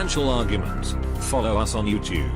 financial argument. Follow us on YouTube.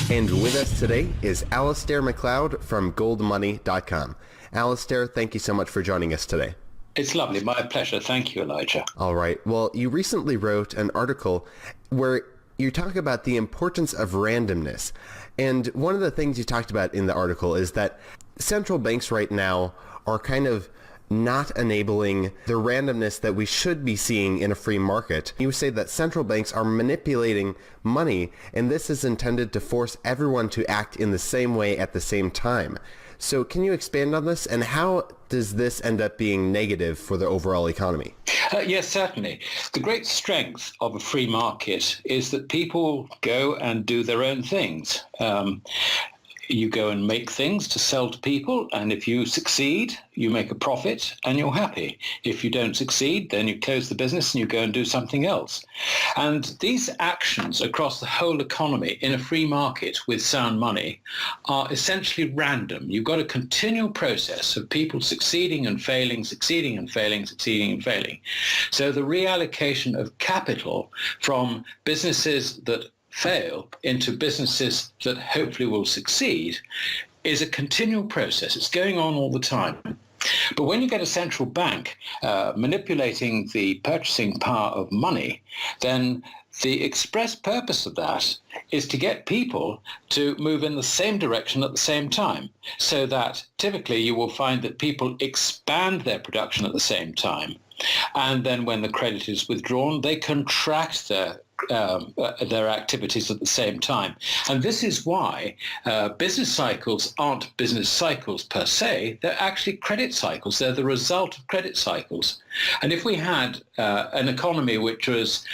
And with us today is ALASDAIR MACLEOD from goldmoney.com. ALASDAIR, thank you so much for joining us today. It's lovely. My pleasure. Thank you, Elijah. All right. Well, you recently wrote an article where you talk about the importance of randomness. And one of the things you talked about in the article is that central banks right now are kind of not enabling the randomness that we should be seeing in a free market. You say that central banks are manipulating money, and this is intended to force everyone to act in the same way at the same time. So can you expand on this, and how does this end up being negative for the overall economy? Yes, certainly. The great strength of a free market is that people go and do their own things. You go and make things to sell to people, and if you succeed, you make a profit and you're happy. If you don't succeed, then you close the business and you go and do something else. And these actions across the whole economy in a free market with sound money are essentially random. You've got a continual process of people succeeding and failing, succeeding and failing, succeeding and failing. So the reallocation of capital from businesses that fail into businesses that hopefully will succeed is a continual process. It's going on all the time. But when you get a central bank manipulating the purchasing power of money, then the express purpose of that is to get people to move in the same direction at the same time, so that typically you will find that people expand their production at the same time. And then when the credit is withdrawn, they contract their activities at the same time. And this is why business cycles aren't business cycles per se. They're actually credit cycles. They're the result of credit cycles. And if we had an economy which was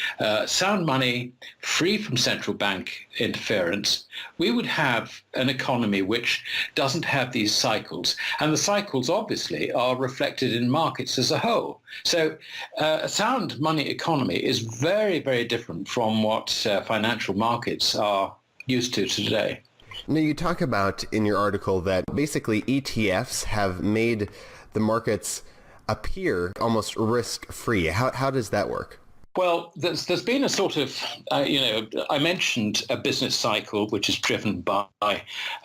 sound money, free from central bank interference, we would have an economy which doesn't have these cycles. And the cycles obviously are reflected in markets as a whole. So a sound money economy is very, very different from what financial markets are used to today. Now, you talk about in your article that basically ETFs have made the markets appear almost risk-free. How does that work? Well, there's been a sort of, I mentioned a business cycle which is driven by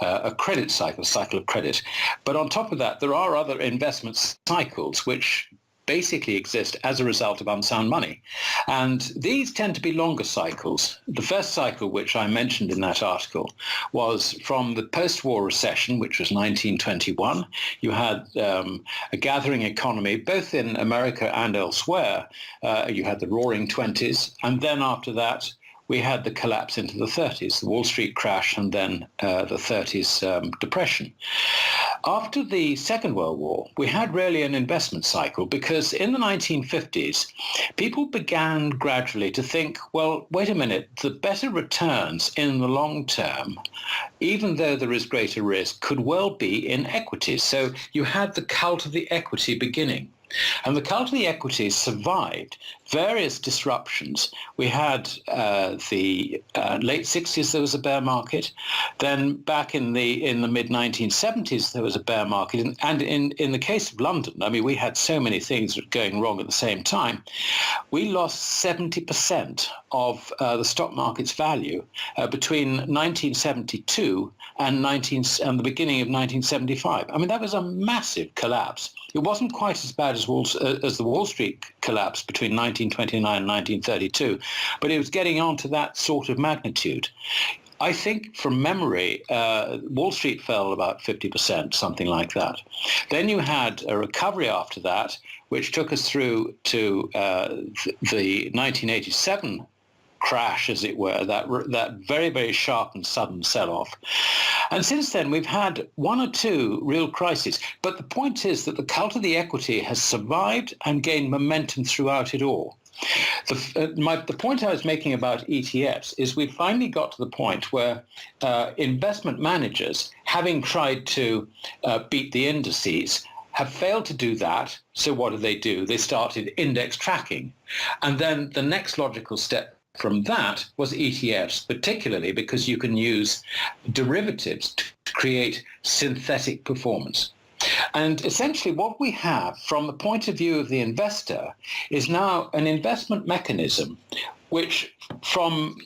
a credit cycle of credit. But on top of that, there are other investment cycles which basically exist as a result of unsound money. And these tend to be longer cycles. The first cycle, which I mentioned in that article, was from the post-war recession, which was 1921. You had a gathering economy, both in America and elsewhere. You had the Roaring Twenties. And then after that, we had the collapse into the 30s, the Wall Street crash, and then the 30s depression. After the Second World War, we had really an investment cycle because in the 1950s, people began gradually to think, well, wait a minute, the better returns in the long term, even though there is greater risk, could well be in equities. So you had the cult of the equity beginning. And the cult of the equities survived various disruptions. We had the late 60s, there was a bear market. Then back in the mid-1970s, there was a bear market. And in the case of London, I mean, we had so many things going wrong at the same time. We lost 70% of the stock market's value between 1972 and the beginning of 1975. I mean, that was a massive collapse. It wasn't quite as bad as the Wall Street collapse between 1929 and 1932, but it was getting on to that sort of magnitude. I think from memory, Wall Street fell about 50%, something like that. Then you had a recovery after that, which took us through to the 1987 crash, as it were, that very, very sharp and sudden sell-off. And since then, we've had one or two real crises. But the point is that the cult of the equity has survived and gained momentum throughout it all. The point I was making about ETFs is we've finally got to the point where investment managers, having tried to beat the indices, have failed to do that. So what do? They started index tracking. And then the next logical step from that was ETFs, particularly because you can use derivatives to create synthetic performance. And essentially what we have from the point of view of the investor is now an investment mechanism which, from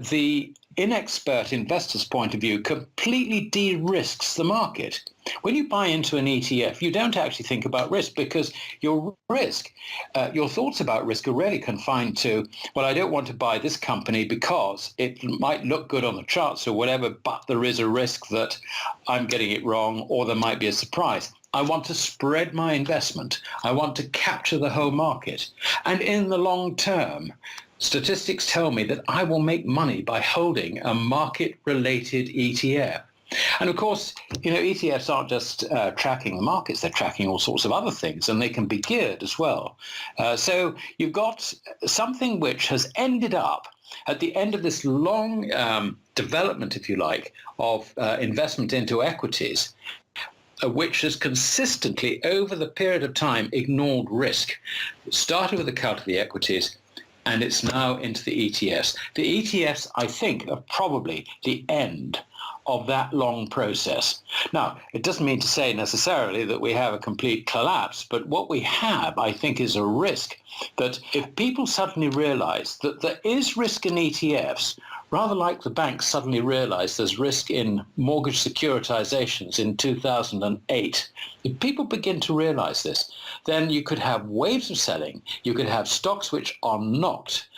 the inexpert investor's point of view, completely de-risks the market. When you buy into an ETF, you don't actually think about risk because your thoughts about risk are really confined to, well, I don't want to buy this company because it might look good on the charts or whatever, but there is a risk that I'm getting it wrong or there might be a surprise. I want to spread my investment. I want to capture the whole market. And in the long term, statistics tell me that I will make money by holding a market-related ETF. And of course, ETFs aren't just tracking the markets, they're tracking all sorts of other things, and they can be geared as well. So you've got something which has ended up at the end of this long development, if you like, of investment into equities, which has consistently, over the period of time, ignored risk. It started with the cult of the equities, and it's now into the ETFs. The ETFs, I think, are probably the end of that long process. Now, it doesn't mean to say necessarily that we have a complete collapse, but what we have, I think, is a risk that if people suddenly realize that there is risk in ETFs, rather like the banks suddenly realized there's risk in mortgage securitizations in 2008, if people begin to realize this, then you could have waves of selling. You could have stocks which are knocked,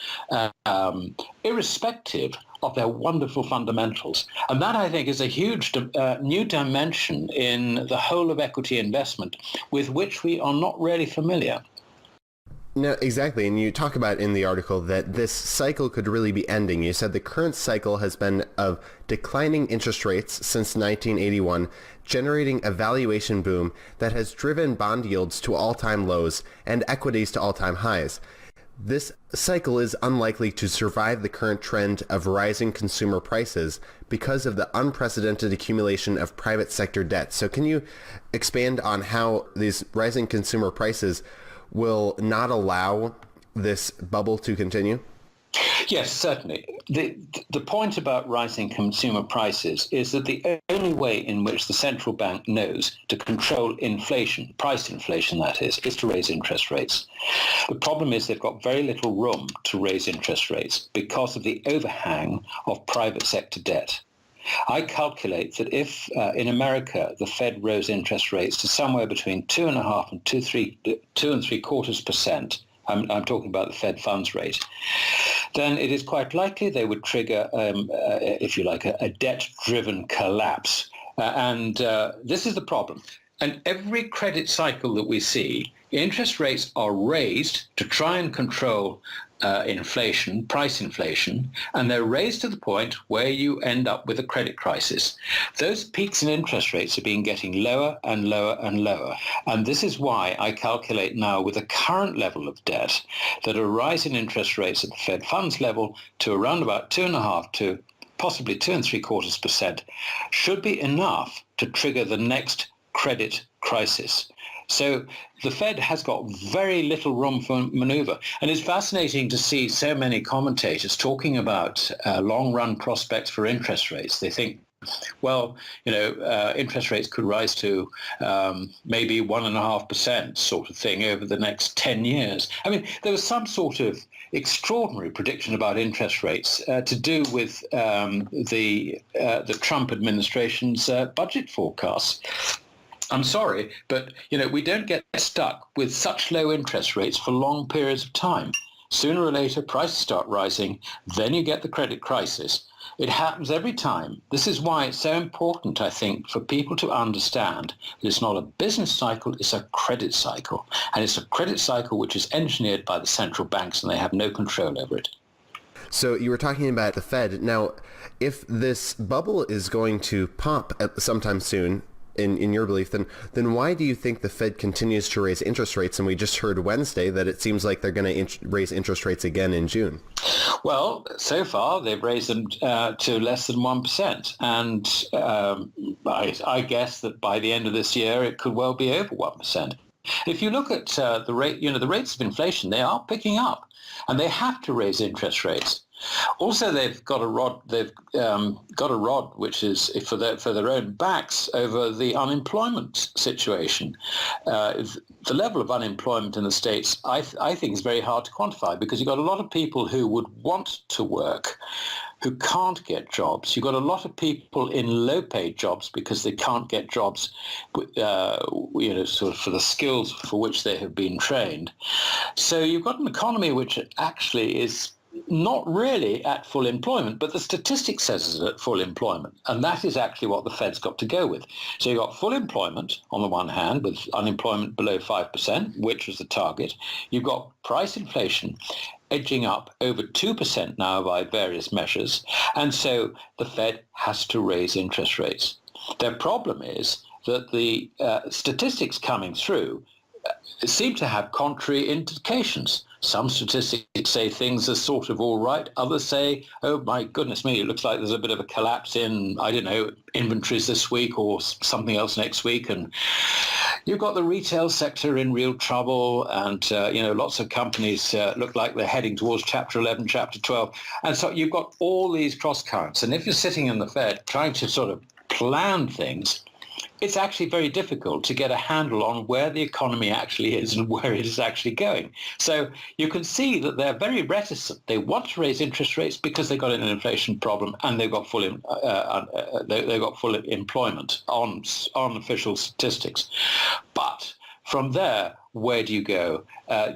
irrespective of their wonderful fundamentals. And that, I think, is a huge new dimension in the whole of equity investment with which we are not really familiar. No, exactly. And you talk about in the article that this cycle could really be ending. You said the current cycle has been of declining interest rates since 1981, generating a valuation boom that has driven bond yields to all-time lows and equities to all-time highs. This cycle is unlikely to survive the current trend of rising consumer prices because of the unprecedented accumulation of private sector debt. So can you expand on how these rising consumer prices will not allow this bubble to continue? Yes, certainly. The point about rising consumer prices is that the only way in which the central bank knows to control inflation, price inflation that is to raise interest rates. The problem is they've got very little room to raise interest rates because of the overhang of private sector debt. I calculate that if in America the Fed rose interest rates to somewhere between 2.5% and 2.75%, I'm talking about the Fed funds rate, then it is quite likely they would trigger, if you like, a debt-driven collapse. And this is the problem. And every credit cycle that we see, interest rates are raised to try and control inflation, price inflation, and they're raised to the point where you end up with a credit crisis. Those peaks in interest rates have been getting lower and lower and lower. And this is why I calculate now with the current level of debt that a rise in interest rates at the Fed funds level to around about 2.5 to possibly 2.75% should be enough to trigger the next credit crisis. So the Fed has got very little room for maneuver. And it's fascinating to see so many commentators talking about long-run prospects for interest rates. They think, well, interest rates could rise to maybe 1.5% sort of thing over the next 10 years. I mean, there was some sort of extraordinary prediction about interest rates to do with the Trump administration's budget forecasts. I'm sorry, but we don't get stuck with such low interest rates for long periods of time. Sooner or later, prices start rising, then you get the credit crisis. It happens every time. This is why it's so important, I think, for people to understand that it's not a business cycle, it's a credit cycle. And it's a credit cycle which is engineered by the central banks and they have no control over it. So you were talking about the Fed. Now, if this bubble is going to pop sometime soon, in your belief, then why do you think the Fed continues to raise interest rates? And we just heard Wednesday that it seems like they're going to raise interest rates again in June. Well, so far they've raised them to less than 1%. And I guess that by the end of this year, it could well be over 1%. If you look at the rate, the rates of inflation, they are picking up, and they have to raise interest rates. Also, they've got a rod. They've got a rod which is for their own backs over the unemployment situation. The level of unemployment in the States, I think, is very hard to quantify, because you've got a lot of people who would want to work, who can't get jobs. You've got a lot of people in low-paid jobs because they can't get jobs, sort of for the skills for which they have been trained. So you've got an economy which actually is not really at full employment, but the statistics says it's at full employment. And that is actually what the Fed's got to go with. So you've got full employment on the one hand, with unemployment below 5%, which was the target. You've got price inflation edging up over 2% now by various measures. And so the Fed has to raise interest rates. Their problem is that the statistics coming through seem to have contrary indications. Some statistics say things are sort of all right. Others say, oh, my goodness me, it looks like there's a bit of a collapse in, I don't know, inventories this week or something else next week. And you've got the retail sector in real trouble. And, lots of companies look like they're heading towards Chapter 11, Chapter 12. And so you've got all these cross currents. And if you're sitting in the Fed trying to sort of plan things, it's actually very difficult to get a handle on where the economy actually is and where it is actually going. So you can see that they're very reticent. They want to raise interest rates because they've got an inflation problem, and they've got full employment on official statistics. But from there, where do you go?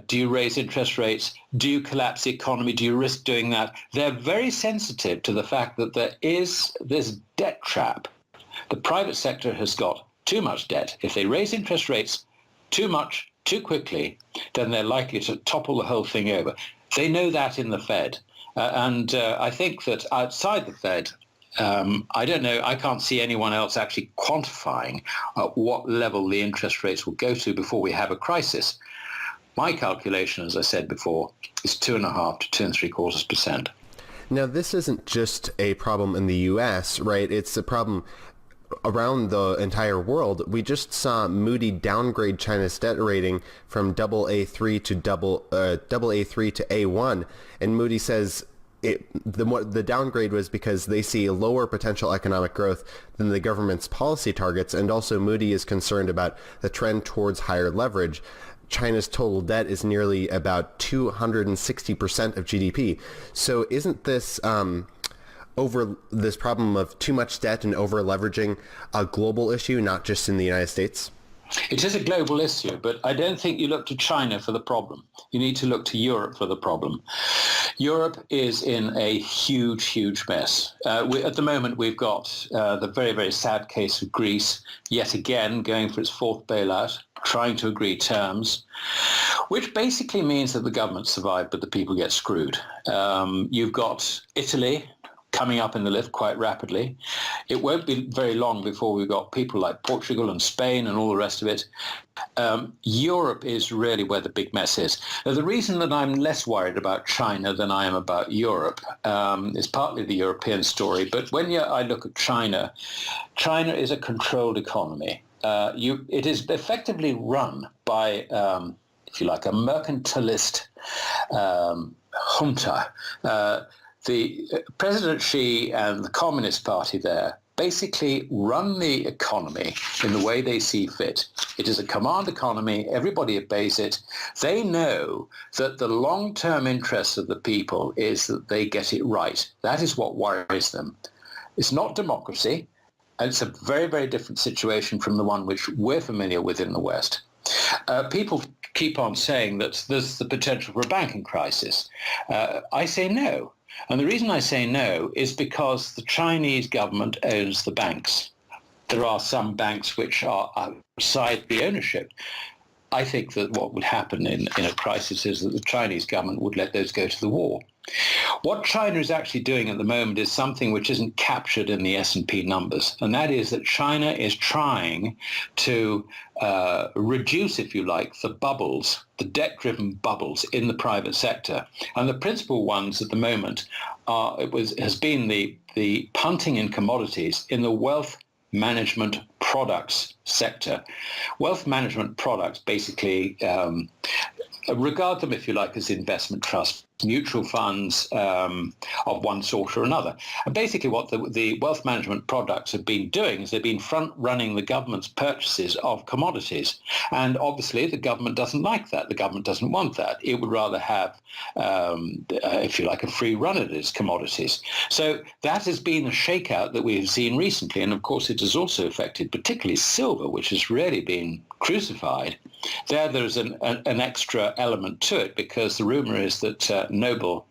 Do you raise interest rates? Do you collapse the economy? Do you risk doing that? They're very sensitive to the fact that there is this debt trap. The private sector has got too much debt. If they raise interest rates too much, too quickly, then they're likely to topple the whole thing over. They know that in the Fed. And I think that outside the Fed, I don't know, I can't see anyone else actually quantifying what level the interest rates will go to before we have a crisis. My calculation, as I said before, is 2.5 to 2.75%. Now, this isn't just a problem in the U.S., right? It's a problem around the entire world. We just saw Moody downgrade China's debt rating from AA3 to AA3 to A1, and Moody says the downgrade was because they see lower potential economic growth than the government's policy targets, and also Moody is concerned about the trend towards higher leverage. China's total debt is nearly about 260% of GDP. So isn't this over this problem of too much debt and over leveraging a global issue, not just in the United States? It is a global issue, but I don't think you look to China for the problem. You need to look to Europe for the problem. Europe is in a huge, huge mess. At the moment, we've got the very, very sad case of Greece, yet again going for its fourth bailout, trying to agree terms, which basically means that the government survived, but the people get screwed. You've got Italy coming up in the lift quite rapidly. It won't be very long before we've got people like Portugal and Spain and all the rest of it. Europe is really where the big mess is. Now, the reason that I'm less worried about China than I am about Europe is partly the European story. But when I look at China, China is a controlled economy. It is effectively run by, if you like, a mercantilist junta. The President Xi and the Communist Party there basically run the economy in the way they see fit. It is a command economy. Everybody obeys it. They know that the long-term interest of the people is that they get it right. That is what worries them. It's not democracy, and it's a very, very different situation from the one which we're familiar with in the West. People keep on saying that there's the potential for a banking crisis. I say no. And the reason I say no is because the Chinese government owns the banks. There are some banks which are outside the ownership. I think that what would happen in a crisis is that the Chinese government would let those go to the war. What China is actually doing at the moment is something which isn't captured in the S&P numbers, and that is that China is trying to reduce, if you like, the bubbles, the debt-driven bubbles in the private sector. And the principal ones at the moment has been the punting in commodities in the wealth management products sector. Wealth management products basically regard them, if you like, as investment trusts, mutual funds of one sort or another. And basically what the wealth management products have been doing is they've been front-running the government's purchases of commodities. And obviously the government doesn't like that. The government doesn't want that. It would rather have, if you like, a free run at its commodities. So that has been a shakeout that we have seen recently. And of course it has also affected particularly silver, which has really been crucified. There's an extra element to it, because the rumor is that Noble,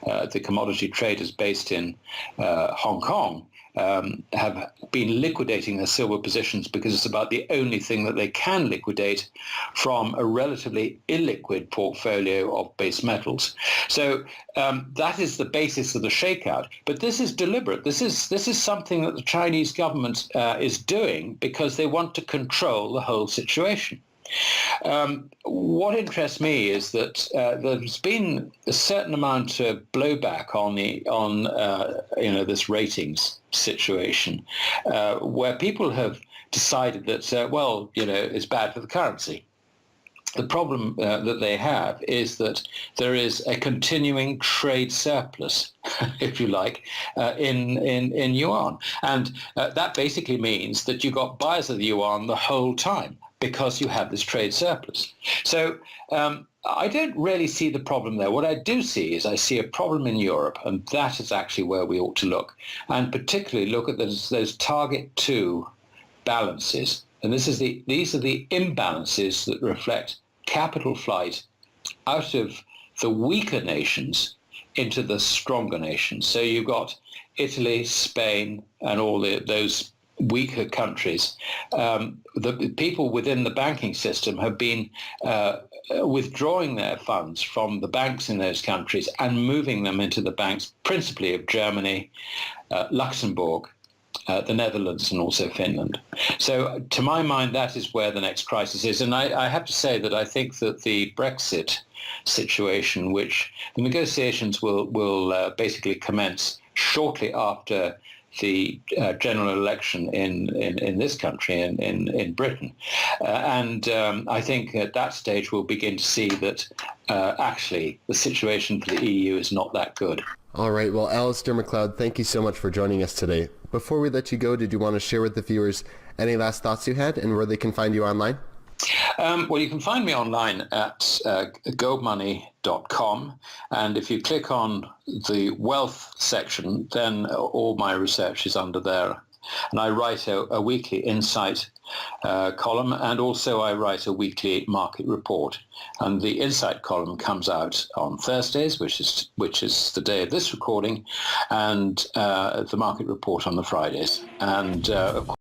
the commodity traders based in Hong Kong, have been liquidating their silver positions because it's about the only thing that they can liquidate from a relatively illiquid portfolio of base metals. So that is the basis of the shakeout. But this is deliberate. This is something that the Chinese government is doing because they want to control the whole situation. What interests me is that there's been a certain amount of blowback on this ratings situation, where people have decided that it's bad for the currency. The problem that they have is that there is a continuing trade surplus, if you like, in yuan, and that basically means that you've got buyers of the yuan the whole time, because you have this trade surplus. So I don't really see the problem there. What I do see is I see a problem in Europe, and that is actually where we ought to look, and particularly look at those target 2 balances. And these are the imbalances that reflect capital flight out of the weaker nations into the stronger nations. So you've got Italy, Spain, and all those weaker countries. The people within the banking system have been withdrawing their funds from the banks in those countries and moving them into the banks, principally of Germany, Luxembourg, the Netherlands, and also Finland. So to my mind, that is where the next crisis is. And I have to say that I think that the Brexit situation, which the negotiations will basically commence shortly after the general election in this country, in Britain. And I think at that stage we'll begin to see that actually the situation for the EU is not that good. All right. Well, ALASDAIR MACLEOD, thank you so much for joining us today. Before we let you go, did you want to share with the viewers any last thoughts you had and where they can find you online? Well, you can find me online at goldmoney.com, and if you click on the wealth section, then all my research is under there. And I write a weekly insight column, and also I write a weekly market report. And the insight column comes out on Thursdays, which is the day of this recording, and the market report on the Fridays. And of